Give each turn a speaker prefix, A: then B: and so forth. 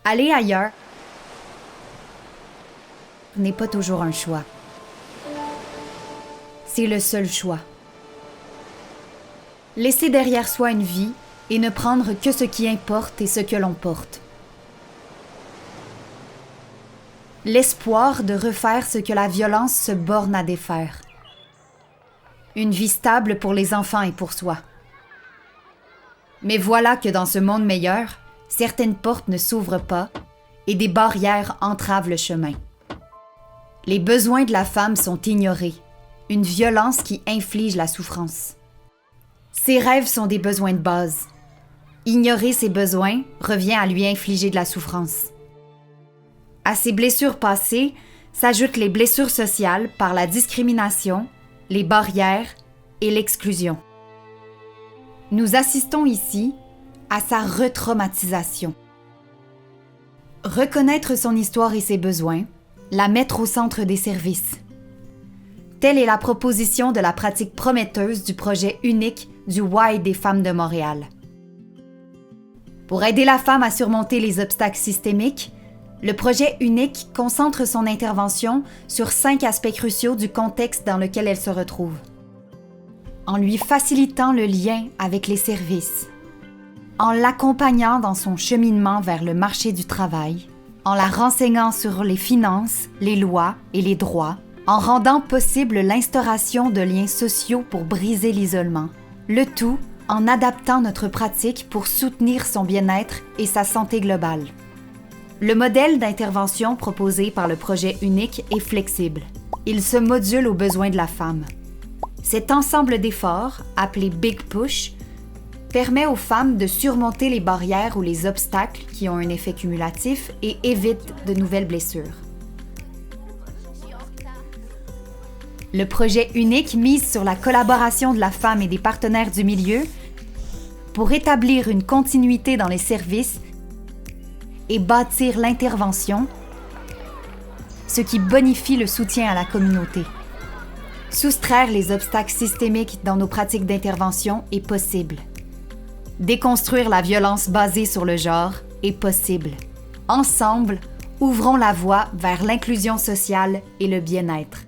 A: Aller ailleurs n'est pas toujours un choix. C'est le seul choix. Laisser derrière soi une vie et ne prendre que ce qui importe et ce que l'on porte. L'espoir de refaire ce que la violence se borne à défaire. Une vie stable pour les enfants et pour soi. Mais voilà que dans ce monde meilleur, certaines portes ne s'ouvrent pas et des barrières entravent le chemin. Les besoins de la femme sont ignorés, une violence qui inflige la souffrance. Ses rêves sont des besoins de base. Ignorer ses besoins revient à lui infliger de la souffrance. À ces blessures passées s'ajoutent les blessures sociales par la discrimination, les barrières et l'exclusion. Nous assistons ici à sa retraumatisation. Reconnaître son histoire et ses besoins, la mettre au centre des services. Telle est la proposition de la pratique prometteuse du projet unique du Y des femmes de Montréal. Pour aider la femme à surmonter les obstacles systémiques, le projet unique concentre son intervention sur 5 aspects cruciaux du contexte dans lequel elle se retrouve. En lui facilitant le lien avec les services, en l'accompagnant dans son cheminement vers le marché du travail, en la renseignant sur les finances, les lois et les droits, en rendant possible l'instauration de liens sociaux pour briser l'isolement. Le tout en adaptant notre pratique pour soutenir son bien-être et sa santé globale. Le modèle d'intervention proposé par le projet unique est flexible. Il se module aux besoins de la femme. Cet ensemble d'efforts, appelé Big Push, permet aux femmes de surmonter les barrières ou les obstacles qui ont un effet cumulatif et évite de nouvelles blessures. Le projet unique mise sur la collaboration de la femme et des partenaires du milieu pour établir une continuité dans les services et bâtir l'intervention, ce qui bonifie le soutien à la communauté. Soustraire les obstacles systémiques dans nos pratiques d'intervention est possible. Déconstruire la violence basée sur le genre est possible. Ensemble, ouvrons la voie vers l'inclusion sociale et le bien-être.